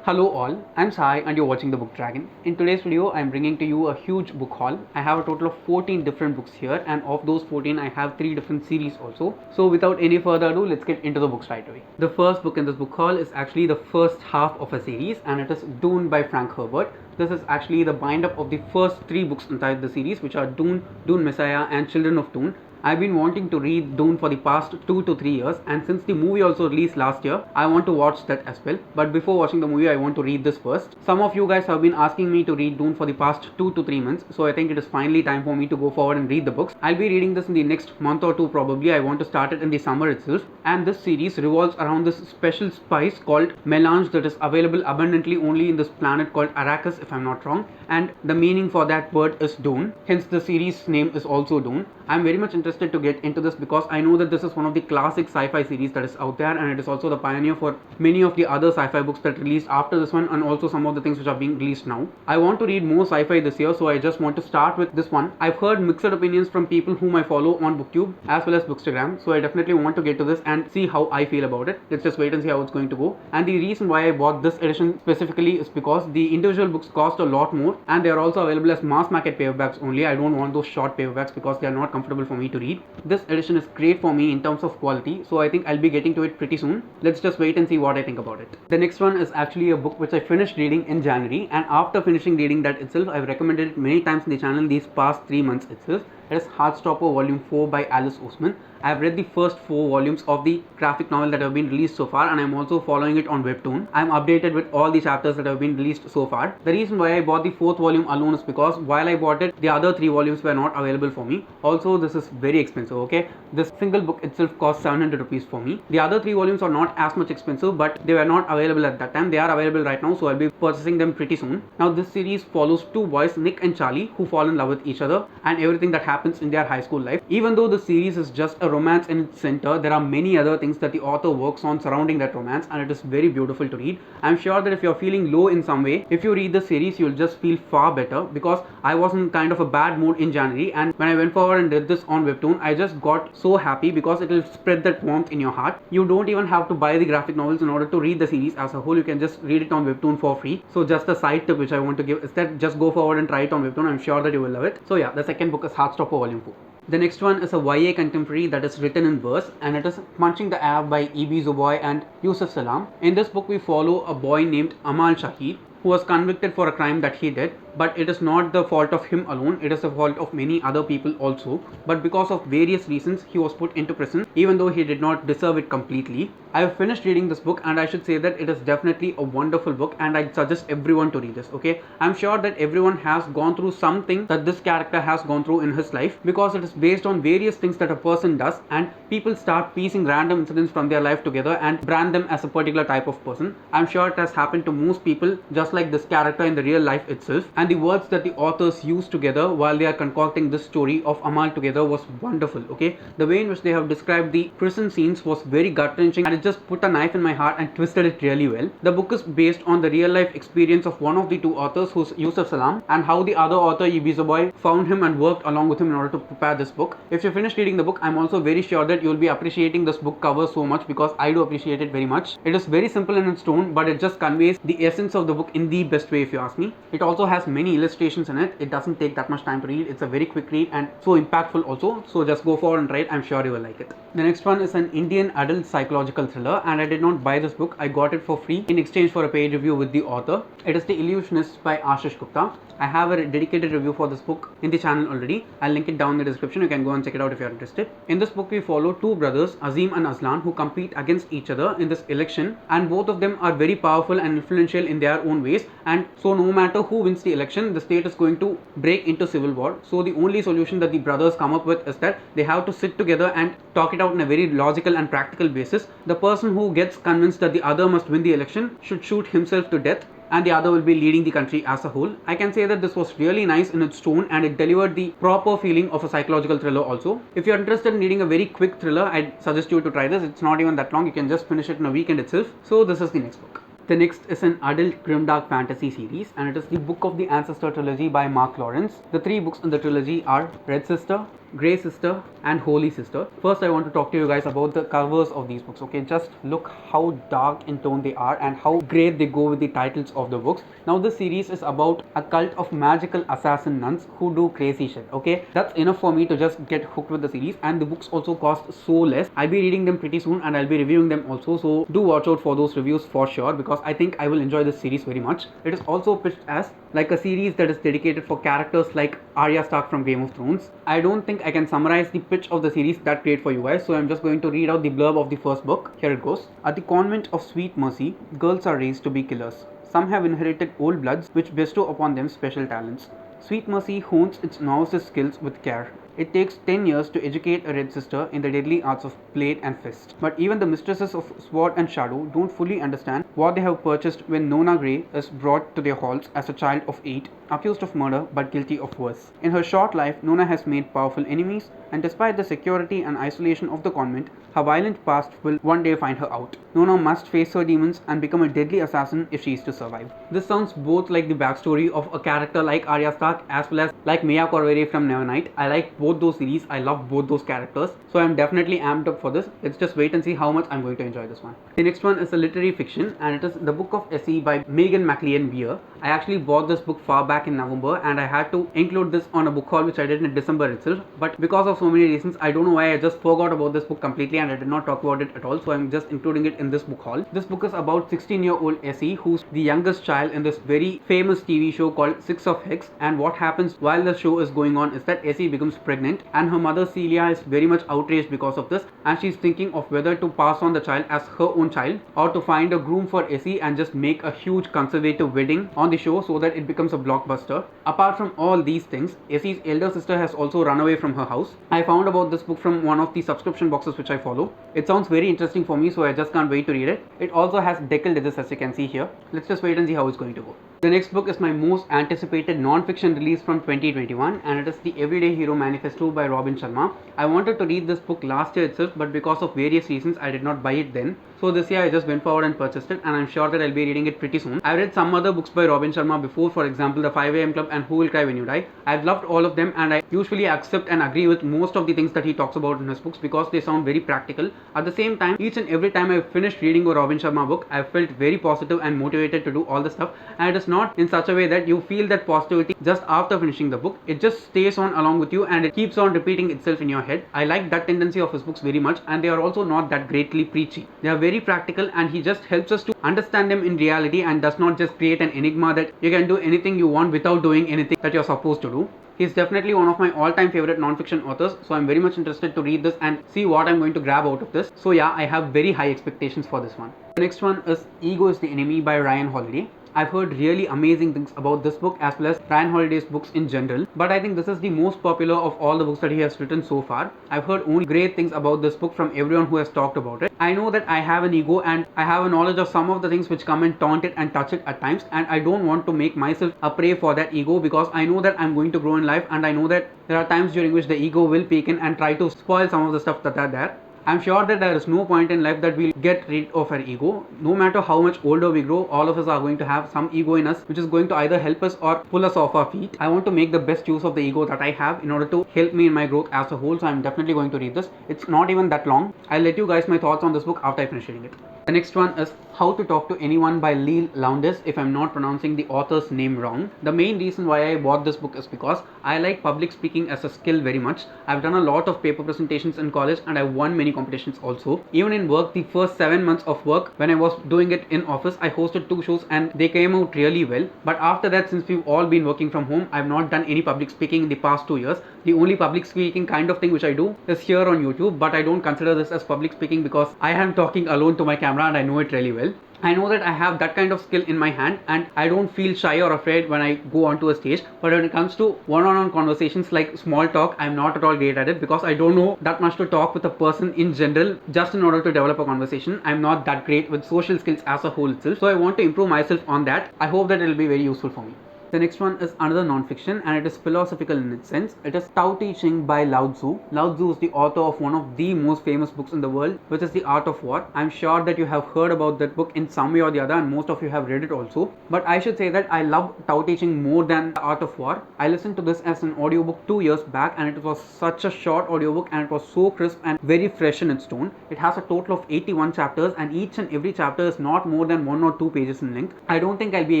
Hello all, I'm Sai and you're watching the Book Dragon. In today's video, I'm bringing to you a huge book haul. I have a total of 14 different books here, and of those 14, I have 3 different series also. So without any further ado, let's get into the books right away. The first book in this book haul is actually the first half of a series, and it is Dune by Frank Herbert. This is actually the bind-up of the first 3 books inside the series, which are Dune, Dune Messiah and Children of Dune. I've been wanting to read Dune for the past 2 to 3 years, and since the movie also released last year, I want to watch that as well. But before watching the movie, I want to read this first. Some of you guys have been asking me to read Dune for the past 2 to 3 months, so I think it is finally time for me to go forward and read the books. I'll be reading this in the next month or two probably. I want to start it in the summer itself, and this series revolves around this special spice called melange that is available abundantly only in this planet called Arrakis, if I'm not wrong, and the meaning for that word is Dune, hence the series name is also Dune. I'm very much interested to get into this because I know that this is one of the classic sci-fi series that is out there, and it is also the pioneer for many of the other sci-fi books that released after this one, and also some of the things which are being released now. I want to read more sci-fi this year, so I just want to start with this one. I've heard mixed opinions from people whom I follow on booktube as well as bookstagram, so I definitely want to get to this and see how I feel about it. Let's just wait and see how it's going to go. And the reason why I bought this edition specifically is because the individual books cost a lot more, and they are also available as mass market paperbacks only. I don't want those short paperbacks because they are not comfortable for me to read. This edition is great for me in terms of quality, so I think I'll be getting to it pretty soon. Let's just wait and see what I think about it. The next one is actually a book which I finished reading in January, and after finishing reading that itself, I've recommended it many times in the channel these past 3 months itself. It is Heartstopper Volume 4 by Alice Oseman. I have read the first 4 volumes of the graphic novel that have been released so far, and I'm also following it on webtoon. I'm updated with all the chapters that have been released so far. The reason why I bought the 4th volume alone is because while I bought it, the other 3 volumes were not available for me. Also, this is very expensive, okay? This single book itself costs 700 rupees for me. The other 3 volumes are not as much expensive, but they were not available at that time. They are available right now, so I'll be purchasing them pretty soon. Now, this series follows 2 boys, Nick and Charlie, who fall in love with each other and everything that happens in their high school life. Even though the series is just a romance in its center, there are many other things that the author works on surrounding that romance, and it is very beautiful to read. I'm sure that if you're feeling low in some way, if you read the series, you'll just feel far better, because I was in kind of a bad mood in January, and when I went forward and read this on webtoon, I just got so happy because it will spread that warmth in your heart. You don't even have to buy the graphic novels in order to read the series as a whole. You can just read it on webtoon for free. So just a side tip which I want to give is that just go forward and try it on webtoon. I'm sure that you will love it. So yeah, the second book is Heartstopper Volume 4. The next one is a YA contemporary that is written in verse, and it is Punching the Air by E.B. Zoboi and Yusef Salaam. In this book, we follow a boy named Amal Shahid, who was convicted for a crime that he did, but it is not the fault of him alone, it is the fault of many other people also. But because of various reasons, he was put into prison, even though he did not deserve it completely. I have finished reading this book, and I should say that it is definitely a wonderful book, and I suggest everyone to read this, okay? I'm sure that everyone has gone through something that this character has gone through in his life, because it is based on various things that a person does, and people start piecing random incidents from their life together and brand them as a particular type of person. I'm sure it has happened to most people, just like this character in the real life itself. And the words that the authors used together while they are concocting this story of Amal together was wonderful, okay? The way in which they have described the prison scenes was very gut-wrenching, and it just put a knife in my heart and twisted it really well. The book is based on the real life experience of one of the 2 authors, who's Yusef Salaam, and how the other author, E.B. Zoboi, found him and worked along with him in order to prepare this book. If you finish reading the book, I'm also very sure that you'll be appreciating this book cover so much, because I do appreciate it very much. It is very simple in its tone, but it just conveys the essence of the book in the best way, if you ask me. It also has many illustrations in it. It doesn't take that much time to read. It's a very quick read and so impactful also. So just go forward and try it. I'm sure you will like it. The next one is an Indian adult psychological thriller, and I did not buy this book. I got it for free in exchange for a paid review with the author. It is The Illusionists by Aashish Gupta. I have a dedicated review for this book in the channel already. I'll link it down in the description. You can go and check it out if you're interested. In this book, we follow 2 brothers, Azim and Aslan, who compete against each other in this election, and both of them are very powerful and influential in their own ways, and so no matter who wins the election, the state is going to break into civil war. So the only solution that the brothers come up with is that they have to sit together and talk it out in a very logical and practical basis. The person who gets convinced that the other must win the election should shoot himself to death, and the other will be leading the country as a whole. I can say that this was really nice in its tone, and it delivered the proper feeling of a psychological thriller also. If you're interested in reading a very quick thriller, I'd suggest you to try this. It's not even that long. You can just finish it in a weekend itself. So this is the next book. The next is an adult grimdark fantasy series, and it is the Book of the Ancestor trilogy by Mark Lawrence. The 3 books in the trilogy are Red Sister, Grey Sister and Holy Sister. First I want to talk to you guys about the covers of these books. Okay, just look how dark in tone they are and how great they go with the titles of the books. Now this series is about a cult of magical assassin nuns who do crazy shit. Okay, that's enough for me to just get hooked with the series, and the books also cost so less. I'll be reading them pretty soon and I'll be reviewing them also, so do watch out for those reviews for sure, because I think I will enjoy this series very much. It is also pitched as like a series that is dedicated for characters like Arya Stark from Game of Thrones. I don't think I can summarize the pitch of the series that great for you guys, so I'm just going to read out the blurb of the first book. Here it goes. At the convent of Sweet Mercy, girls are raised to be killers. Some have inherited old bloods which bestow upon them special talents. Sweet Mercy hones its novice's skills with care. It takes 10 years to educate a Red Sister in the deadly arts of blade and fist. But even the mistresses of Sword and Shadow don't fully understand what they have purchased when Nona Grey is brought to their halls as a child of 8, accused of murder but guilty of worse. In her short life, Nona has made powerful enemies, and despite the security and isolation of the convent, her violent past will one day find her out. Nona must face her demons and become a deadly assassin if she is to survive. This sounds both like the backstory of a character like Arya Stark as well as like Mia Corvere from Nevernight. I like both those series, I love both those characters, so I'm definitely amped up for this. Let's just wait and see how much I'm going to enjoy this one. The next one is a literary fiction, and it is The Book of Essie by Meghan, McLean, Weir. I actually bought this book far back in November and I had to include this on a book haul which I did in December itself, but because of so many reasons, I don't know why I just forgot about this book completely and I did not talk about it at all, so I'm just including it in this book haul. This book is about 16-year-old Essie, who's the youngest child in this very famous TV show called Six of Hex, and what happens while the show is going on is that Essie becomes pregnant and her mother Celia is very much outraged because of this, and she's thinking of whether to pass on the child as her own child or to find a groom for Essie and just make a huge conservative wedding on the show so that it becomes a blockbuster. Apart from all these things, Essie's elder sister has also run away from her house. I found about this book from one of the subscription boxes which I follow. It sounds very interesting for me, so I just can't wait to read it. It also has deckled edges as you can see here. Let's just wait and see how it's going to go. The next book is my most anticipated non-fiction release from 2021, and it is The Everyday Hero Manifesto by Robin Sharma. I wanted to read this book last year itself, but because of various reasons I did not buy it then. So this year I just went forward and purchased it, and I'm sure that I'll be reading it pretty soon. I've read some other books by Robin Sharma before, for example The 5 AM Club and Who Will Cry When You Die. I've loved all of them, and I usually accept and agree with most of the things that he talks about in his books because they sound very practical. At the same time, each and every time I've finished reading a Robin Sharma book, I've felt very positive and motivated to do all the stuff, and it is not in such a way that you feel that positivity just after finishing the book. It just stays on along with you and it keeps on repeating itself in your head. I like that tendency of his books very much, and they are also not that greatly preachy. They are very practical, and he just helps us to understand them in reality and does not just create an enigma that you can do anything you want without doing anything that you're supposed to do. He's definitely one of my all-time favorite non-fiction authors, so I'm very much interested to read this and see what I'm going to grab out of this. So yeah, I have very high expectations for this one. The next one is Ego is the Enemy by Ryan Holiday. I've heard really amazing things about this book as well as Ryan Holiday's books in general, but I think this is the most popular of all the books that he has written so far. I've heard only great things about this book from everyone who has talked about it. I know that I have an ego and I have a knowledge of some of the things which come and taunt it and touch it at times, and I don't want to make myself a prey for that ego because I know that I'm going to grow in life, and I know that there are times during which the ego will peek in and try to spoil some of the stuff that are there. I'm sure that there is no point in life that we'll get rid of our ego. No matter how much older we grow, all of us are going to have some ego in us which is going to either help us or pull us off our feet. I want to make the best use of the ego that I have in order to help me in my growth as a whole, so I'm definitely going to read this. It's not even that long. I'll let you guys my thoughts on this book after I finish reading it. The next one is How to Talk to Anyone by Leil Lowndes, if I'm not pronouncing the author's name wrong. The main reason why I bought this book is because I like public speaking as a skill very much. I've done a lot of paper presentations in college and I won many competitions also. Even in work, the first 7 months of work when I was doing it in office, I hosted 2 shows and they came out really well. But after that, since we've all been working from home, I've not done any public speaking in the past 2 years. The only public speaking kind of thing which I do is here on YouTube, but I don't consider this as public speaking because I am talking alone to my camera and I know it really well. I know that I have that kind of skill in my hand and I don't feel shy or afraid when I go onto a stage, but when it comes to one-on-one conversations like small talk, I'm not at all great at it because I don't know that much to talk with a person in general just in order to develop a conversation. I'm not that great with social skills as a whole itself, so I want to improve myself on that. I hope that it will be very useful for me. The next one is another non-fiction, and it is philosophical in its sense. It is Tao Te Ching by Lao Tzu. Lao Tzu is the author of one of the most famous books in the world, which is The Art of War. I'm sure that you have heard about that book in some way or the other, and most of you have read it also. But I should say that I love Tao Te Ching more than The Art of War. I listened to this as an audiobook 2 years back, and it was such a short audiobook, and it was so crisp and very fresh in its tone. It has a total of 81 chapters, and each and every chapter is not more than 1 or 2 pages in length. I don't think I'll be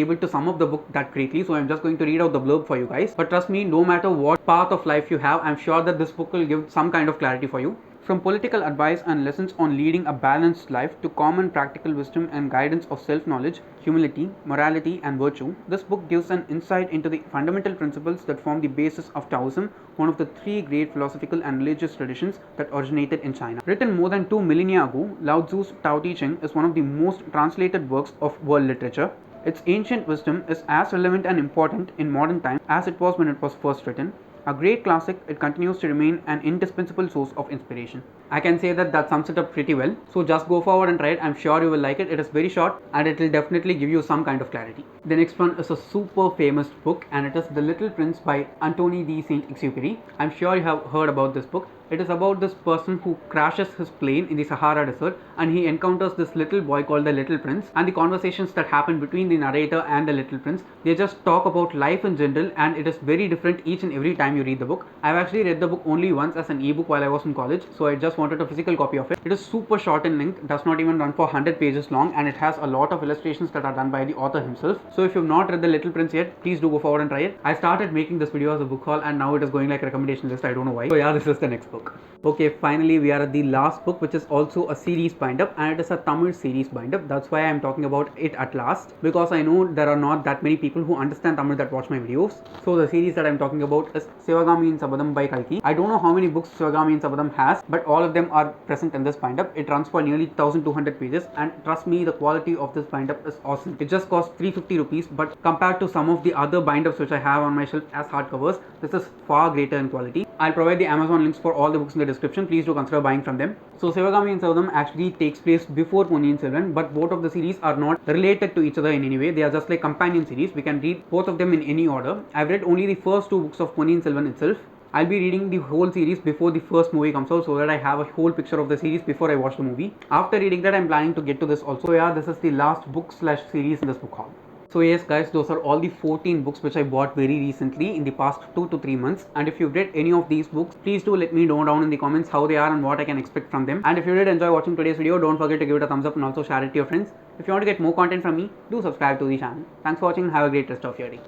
able to sum up the book that greatly, so I'm just going to read out the blurb for you guys. But trust me, no matter what path of life you have, I'm sure that this book will give some kind of clarity for you. From political advice and lessons on leading a balanced life to common practical wisdom and guidance of self-knowledge, humility, morality and virtue, this book gives an insight into the fundamental principles that form the basis of Taoism, one of the 3 great philosophical and religious traditions that originated in China. Written more than 2 millennia ago, Lao Tzu's Tao Te Ching is one of the most translated works of world literature. Its ancient wisdom is as relevant and important in modern times as it was when it was first written. A great classic, it continues to remain an indispensable source of inspiration. I can say that sums it up pretty well. So just go forward and try it. I'm sure you will like it. It is very short and it will definitely give you some kind of clarity. The next one is a super famous book, and it is The Little Prince by Antoine de Saint Exupery. I'm sure you have heard about this book. It is about this person who crashes his plane in the Sahara Desert, and he encounters this little boy called the Little Prince, and the conversations that happen between the narrator and the Little Prince, they just talk about life in general, and it is very different each and every time you read the book. I've actually read the book only once as an ebook while I was in college, so I just wanted a physical copy of it. It is super short in length, does not even run for 100 pages long, and it has a lot of illustrations that are done by the author himself. So if you've not read The Little Prince yet, please do go forward and try it. I started making this video as a book haul, and now it is going like a recommendation list. I don't know why. So yeah, this is the next book. Okay, finally we are at the last book, which is also a series bind-up, and it is a Tamil series bind-up. That's why I am talking about it at last, because I know there are not that many people who understand Tamil that watch my videos. So the series that I am talking about is Sivagamiyin Sabatham by Kalki. I don't know how many books Sivagamiyin Sabatham has, but all of them are present in this bind-up. It runs for nearly 1200 pages, and trust me, the quality of this bind-up is awesome. It just costs 350 rupees, but compared to some of the other bind-ups which I have on my shelf as hardcovers, this is far greater in quality. I'll provide the Amazon links for all the books in the description. Please do consider buying from them. So Sivagamiyin Sabatham actually takes place before Ponniyin Selvan, but both of the series are not related to each other in any way. They are just like companion series. We can read both of them in any order. I've read only the first 2 books of Ponniyin Selvan itself. I'll be reading the whole series before the first movie comes out, so that I have a whole picture of the series before I watch the movie. After reading that, I'm planning to get to this also. Yeah, this is the last book / series in this book haul. So yes guys, those are all the 14 books which I bought very recently in the past 2 to 3 months. And if you've read any of these books, please do let me know down in the comments how they are and what I can expect from them. And if you did enjoy watching today's video, don't forget to give it a thumbs up and also share it to your friends. If you want to get more content from me, do subscribe to the channel. Thanks for watching and have a great rest of your day.